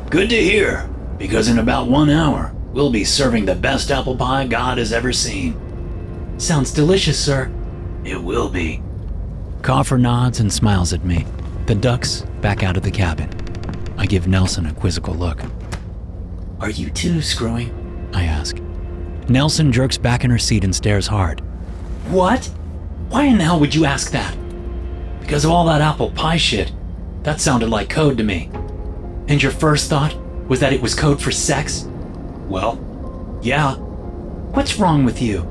Good to hear, because in about 1 hour, we'll be serving the best apple pie God has ever seen. Sounds delicious, sir. It will be. Coffer nods and smiles at me, then ducks back out of the cabin. I give Nelson a quizzical look. Are you two screwing? I ask. Nelson jerks back in her seat and stares hard. What? Why in the hell would you ask that? Because of all that apple pie shit. That sounded like code to me. And your first thought was that it was code for sex? Well, Yeah. What's wrong with you?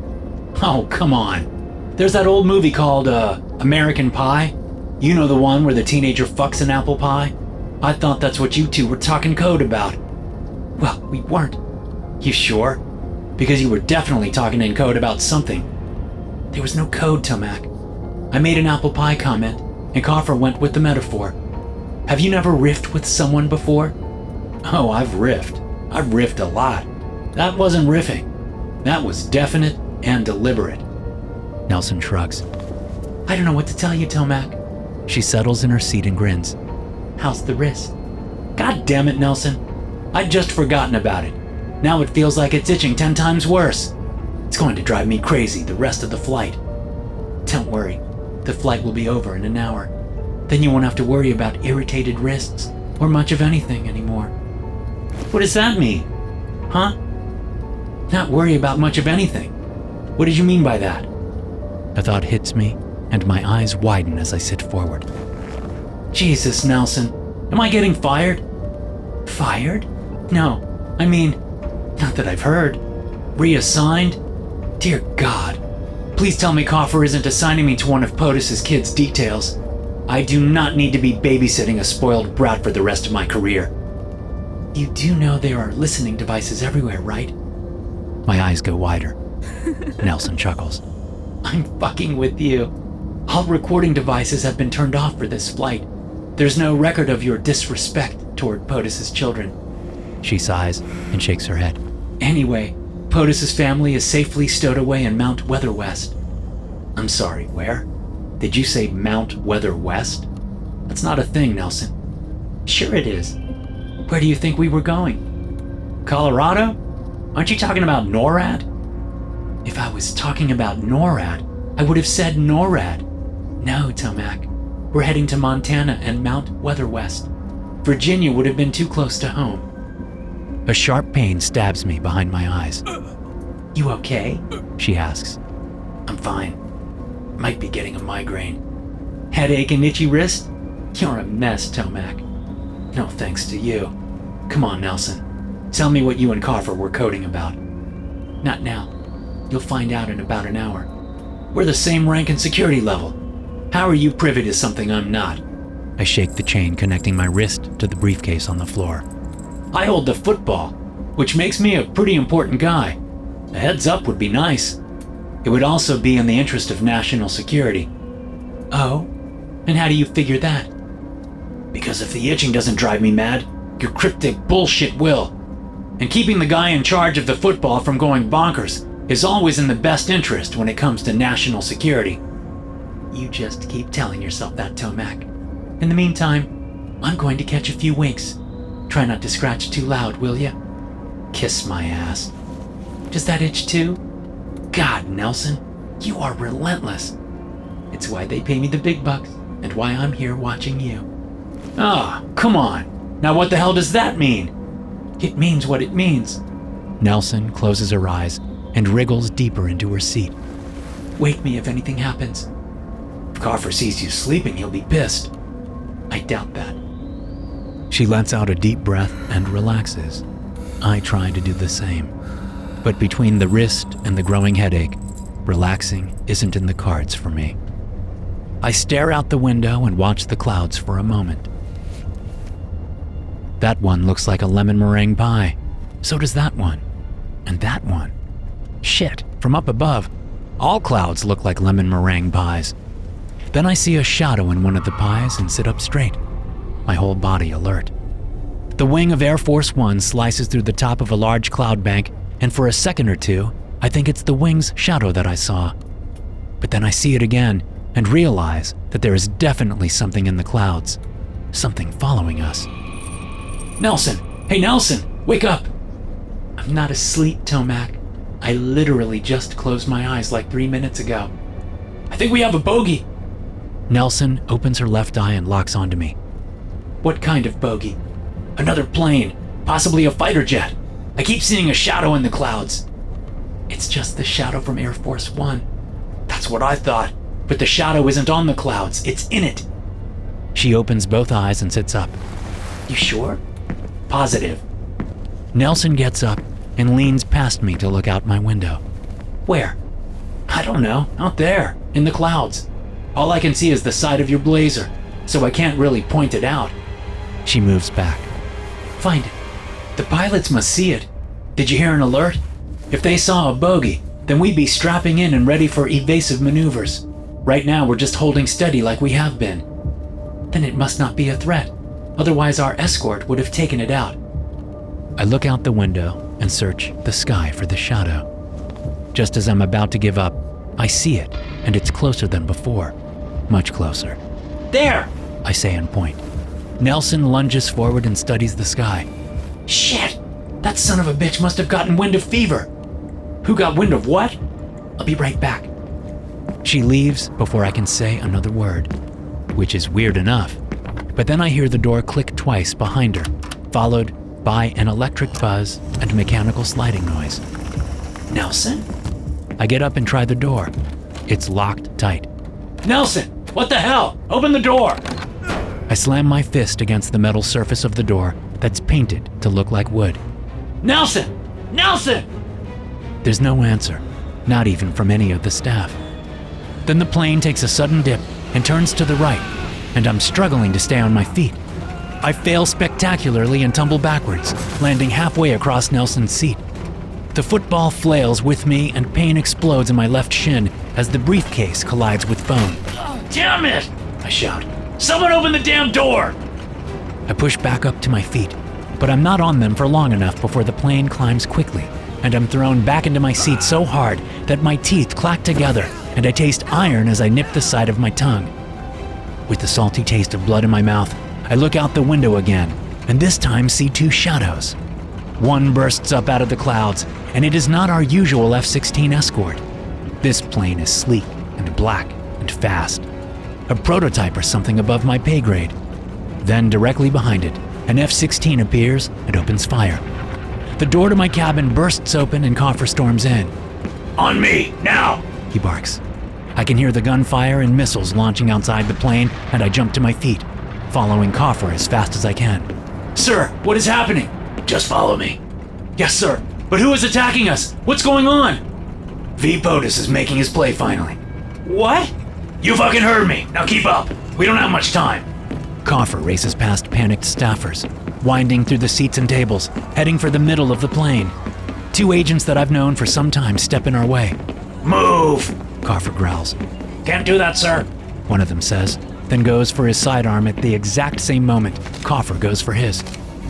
Oh, come on. There's that old movie called, American Pie. You know, the one where the teenager fucks an apple pie? I thought that's what you two were talking code about. Well, we weren't. You sure? Because you were definitely talking in code about something. There was no code, Tomac. I made an apple pie comment, and Coffer went with the metaphor. Have you never riffed with someone before? oh, I've riffed. I've riffed a lot. That wasn't riffing. That was definite and deliberate. Nelson shrugs. I don't know what to tell you, Tomac. She settles in her seat and grins. How's the wrist? God damn it, Nelson. I'd just forgotten about it. Now it feels like it's itching 10 times worse. It's going to drive me crazy the rest of the flight. Don't worry. The flight will be over in an hour. Then you won't have to worry about irritated wrists or much of anything anymore. What does that mean? Huh? Not worry about much of anything. What did you mean by that? A thought hits me, and my eyes widen as I sit forward. Jesus, Nelson. Am I getting fired? Fired? No. I mean, not that I've heard. Reassigned? Dear God. Please tell me Coffer isn't assigning me to one of POTUS's kids' details. I do not need to be babysitting a spoiled brat for the rest of my career. You do know there are listening devices everywhere, right? My eyes go wider. Nelson chuckles. I'm fucking with you. All recording devices have been turned off for this flight. There's no record of your disrespect toward POTUS's children. She sighs and shakes her head. Anyway, POTUS's family is safely stowed away in Mount Weather West. I'm sorry, where? Did you say Mount Weather West? That's not a thing, Nelson. Sure it is. Where do you think we were going? Colorado? Aren't you talking about NORAD? If I was talking about NORAD, I would have said NORAD. No, Tomac. We're heading to Montana and Mount Weather West. Virginia would have been too close to home. A sharp pain stabs me behind my eyes. You okay? She asks. I'm fine. Might be getting a migraine. Headache and itchy wrist? You're a mess, Tomac. No thanks to you. Come on, Nelson. Tell me what you and Coffer were coding about. Not now. You'll find out in about an hour. We're the same rank and security level. How are you privy to something I'm not? I shake the chain connecting my wrist to the briefcase on the floor. I hold the football, which makes me a pretty important guy. A heads up would be nice. It would also be in the interest of national security. Oh? And how do you figure that? Because if the itching doesn't drive me mad, your cryptic bullshit will. And keeping the guy in charge of the football from going bonkers is always in the best interest when it comes to national security. You just keep telling yourself that, Tomac. In the meantime, I'm going to catch a few winks. Try not to scratch too loud, will ya? Kiss my ass. Does that itch too? God, Nelson, you are relentless. It's why they pay me the big bucks, and why I'm here watching you. Ah, come on. Now what the hell does that mean? It means what it means. Nelson closes her eyes and wriggles deeper into her seat. Wake me if anything happens. If Coffer sees you sleeping, he'll be pissed. I doubt that. She lets out a deep breath and relaxes. I try to do the same. But between the wrist and the growing headache, relaxing isn't in the cards for me. I stare out the window and watch the clouds for a moment. That one looks like a lemon meringue pie. So does that one. And that one. Shit, from up above, All clouds look like lemon meringue pies. Then I see a shadow in one of the pies and sit up straight, my whole body alert. The wing of Air Force One slices through the top of a large cloud bank, and for a second or two, I think it's the wing's shadow that I saw. But then I see it again and realize that there is definitely something in the clouds, something following us. Nelson! Hey, Nelson! Wake up! I'm not asleep, Tomac. I literally just closed my eyes like 3 minutes ago. I think we have a bogey. Nelson opens her left eye and locks onto me. What kind of bogey? Another plane, possibly a fighter jet. I keep seeing a shadow in the clouds. It's just the shadow from Air Force One. That's what I thought, but the shadow isn't on the clouds, it's in it. She opens both eyes and sits up. You sure? Positive. Nelson gets up and leans past me to look out my window. Where? I don't know, out there, in the clouds. All I can see is the side of your blazer, so I can't really point it out. She moves back. Find it. The pilots must see it. Did you hear an alert? If they saw a bogey, then we'd be strapping in and ready for evasive maneuvers. Right now, we're just holding steady like we have been. Then it must not be a threat. Otherwise, our escort would have taken it out. I look out the window and search the sky for the shadow. Just as I'm about to give up, I see it, and it's closer than before. Much closer. There! I say and point. Nelson lunges forward and studies the sky. Shit! That son of a bitch must have gotten wind of fever. Who got wind of what? I'll be right back. She leaves before I can say another word, which is weird enough. But then I hear the door click twice behind her, followed by an electric buzz and mechanical sliding noise. Nelson? I get up and try the door. It's locked tight. Nelson! What the hell? Open the door! I slam my fist against the metal surface of the door that's painted to look like wood. Nelson! Nelson! There's no answer, not even from any of the staff. Then the plane takes a sudden dip and turns to the right, and I'm struggling to stay on my feet. I fail spectacularly and tumble backwards, landing halfway across Nelson's seat. The football flails with me and pain explodes in my left shin as the briefcase collides with bone. Oh, damn it! I shout. Someone open the damn door! I push back up to my feet, but I'm not on them for long enough before the plane climbs quickly, and I'm thrown back into my seat so hard that my teeth clack together and I taste iron as I nip the side of my tongue. With the salty taste of blood in my mouth, I look out the window again, and this time see two shadows. One bursts up out of the clouds, and it is not our usual F-16 escort. This plane is sleek and black and fast. A prototype or something above my pay grade. Then directly behind it, an F-16 appears and opens fire. The door to my cabin bursts open and Coffer storms in. On me, now! He barks. I can hear the gunfire and missiles launching outside the plane, and I jump to my feet, following Coffer as fast as I can. Sir, what is happening? Just follow me. Yes, sir. But who is attacking us? What's going on? V. POTUS is making his play finally. What? You fucking heard me. Now keep up. We don't have much time. Coffer races past panicked staffers, winding through the seats and tables, heading for the middle of the plane. Two agents that I've known for some time step in our way. Move! Coffer growls. Can't do that, sir. One of them says, then goes for his sidearm at the exact same moment Coffer goes for his.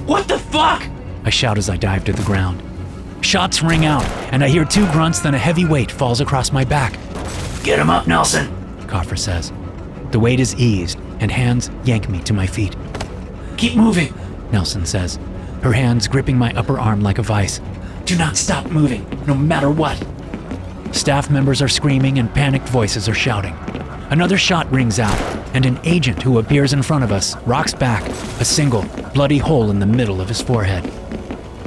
What the fuck? I shout as I dive to the ground. Shots ring out, and I hear two grunts, then a heavy weight falls across my back. Get him up, Nelson, Coffer says. The weight is eased, and hands yank me to my feet. Keep moving, Nelson says, her hands gripping my upper arm like a vice. Do not stop moving, no matter what. Staff members are screaming and panicked voices are shouting. Another shot rings out, and an agent who appears in front of us rocks back, a single, bloody hole in the middle of his forehead.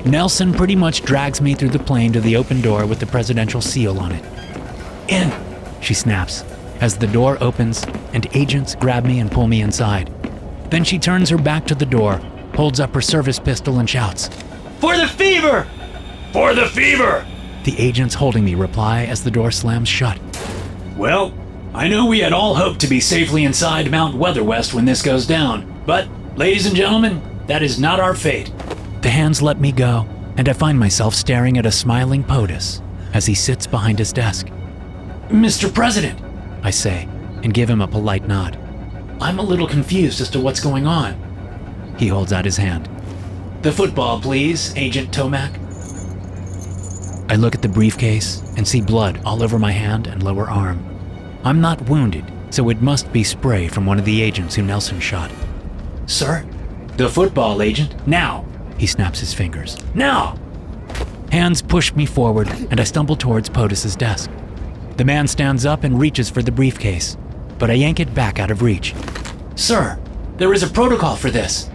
Nelson pretty much drags me through the plane to the open door with the presidential seal on it. In, she snaps, as the door opens and agents grab me and pull me inside. Then she turns her back to the door, holds up her service pistol and shouts, "For the fever! For the fever!" The agents holding me reply as the door slams shut. Well, I know we had all hoped to be safely inside Mount Weatherwest when this goes down, but, ladies and gentlemen, that is not our fate. The hands let me go, and I find myself staring at a smiling POTUS as he sits behind his desk. Mr. President, I say, and give him a polite nod. I'm a little confused as to what's going on. He holds out his hand. The football, please, Agent Tomac. I look at the briefcase and see blood all over my hand and lower arm. I'm not wounded, so it must be spray from one of the agents who Nelson shot. Sir, the football, Agent, now. He snaps his fingers. Now! Hands push me forward, and I stumble towards POTUS's desk. The man stands up and reaches for the briefcase, but I yank it back out of reach. Sir, there is a protocol for this.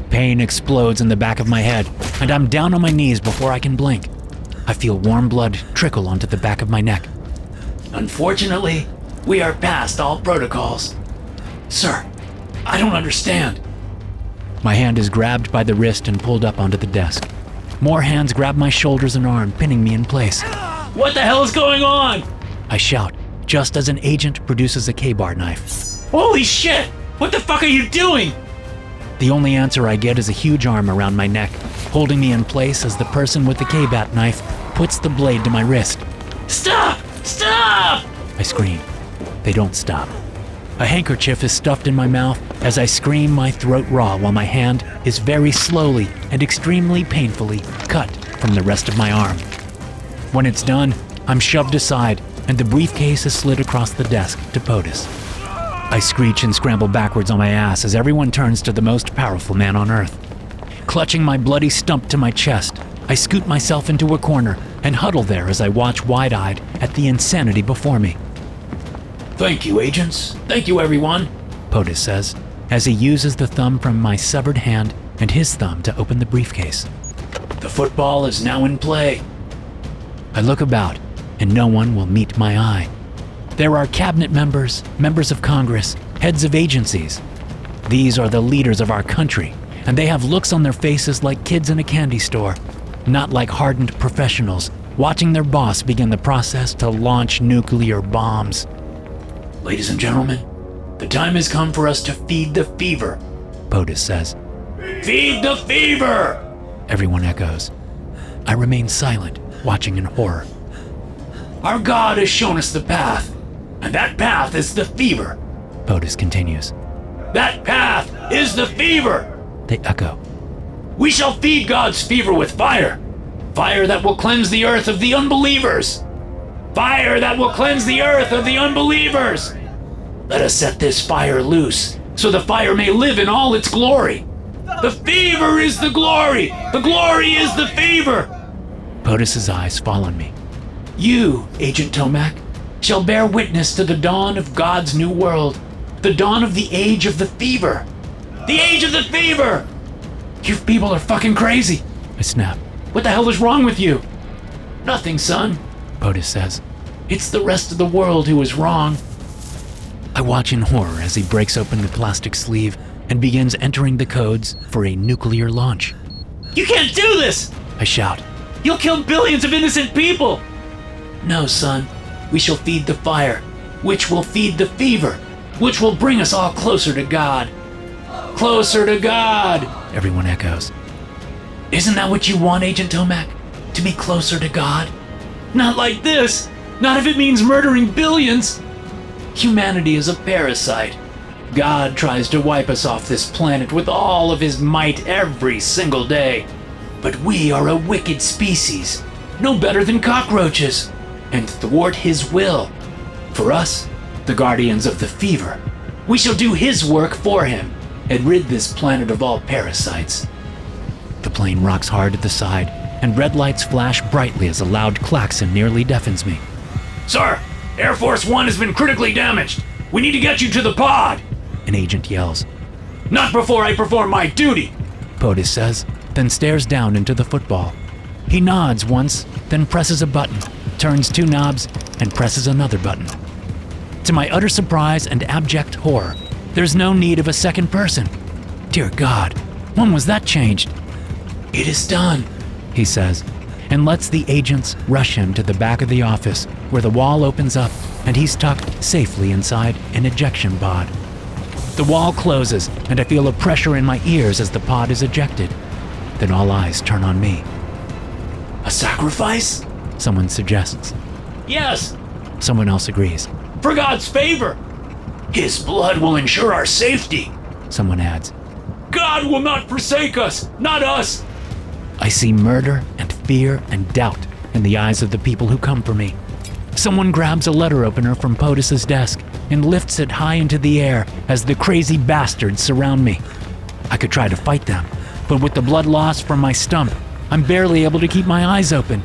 Pain explodes in the back of my head, and I'm down on my knees before I can blink. I feel warm blood trickle onto the back of my neck. Unfortunately, we are past all protocols. Sir, I don't understand. My hand is grabbed by the wrist and pulled up onto the desk. More hands grab my shoulders and arm, pinning me in place. What the hell is going on? I shout, just as an agent produces a K-bar knife. Holy shit! What the fuck are you doing? The only answer I get is a huge arm around my neck, holding me in place as the person with the K-bat knife puts the blade to my wrist. Stop! Stop! I scream. They don't stop. A handkerchief is stuffed in my mouth as I scream, my throat raw, while my hand is very slowly and extremely painfully cut from the rest of my arm. When it's done, I'm shoved aside and the briefcase is slid across the desk to POTUS. I screech and scramble backwards on my ass as everyone turns to the most powerful man on Earth. Clutching my bloody stump to my chest, I scoot myself into a corner and huddle there as I watch wide-eyed at the insanity before me. Thank you, agents. Thank you, everyone, POTUS says, as he uses the thumb from my severed hand and his thumb to open the briefcase. The football is now in play. I look about, and no one will meet my eye. There are cabinet members, members of Congress, heads of agencies. These are the leaders of our country, and they have looks on their faces like kids in a candy store, not like hardened professionals watching their boss begin the process to launch nuclear bombs. Ladies and gentlemen, the time has come for us to feed the fever, POTUS says. Feed the fever! Everyone echoes. I remain silent, watching in horror. Our God has shown us the path, and that path is the fever. POTUS continues. That path is the fever! They echo. We shall feed God's fever with fire. Fire that will cleanse the earth of the unbelievers. Fire that will cleanse the earth of the unbelievers. Let us set this fire loose, so the fire may live in all its glory. The fever is the glory. The glory is the fever. POTUS's eyes fall on me. You, Agent Tomac, shall bear witness to the dawn of God's new world. The dawn of the age of the fever. The age of the fever! You people are fucking crazy. I snap. What the hell is wrong with you? Nothing, son, POTUS says. It's the rest of the world who is wrong. I watch in horror as he breaks open the plastic sleeve and begins entering the codes for a nuclear launch. You can't do this! I shout. You'll kill billions of innocent people! No, son. We shall feed the fire, which will feed the fever, which will bring us all closer to God. Closer to God! Everyone echoes. Isn't that what you want, Agent Tomac? To be closer to God? Not like this! Not if it means murdering billions! Humanity is a parasite. God tries to wipe us off this planet with all of his might every single day. But we are a wicked species, no better than cockroaches, and thwart his will. For us, the guardians of the fever, we shall do his work for him and rid this planet of all parasites. The plane rocks hard at the side, and red lights flash brightly as a loud klaxon nearly deafens me. Sir, Air Force One has been critically damaged. We need to get you to the pod! An agent yells. Not before I perform my duty! POTUS says, then stares down into the football. He nods once, then presses a button, turns two knobs, and presses another button. To my utter surprise and abject horror, there's no need of a second person. Dear God, when was that changed? It is done, he says, and lets the agents rush him to the back of the office, where the wall opens up and he's tucked safely inside an ejection pod. The wall closes, and I feel a pressure in my ears as the pod is ejected. Then all eyes turn on me. A sacrifice? Someone suggests. Yes, Someone else agrees. For God's favor! His blood will ensure our safety. Someone adds. God will not forsake us, not us. I see murder and fear and doubt in the eyes of the people who come for me. Someone grabs a letter opener from POTUS's desk and lifts it high into the air as the crazy bastards surround me. I could try to fight them, but with the blood loss from my stump, I'm barely able to keep my eyes open.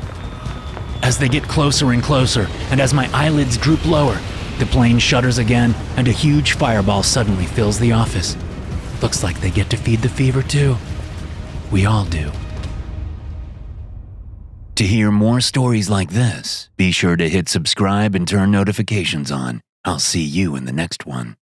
As they get closer and closer, and as my eyelids droop lower, the plane shudders again and a huge fireball suddenly fills the office. Looks like they get to feed the fever too. We all do. To hear more stories like this, be sure to hit subscribe and turn notifications on. I'll see you in the next one.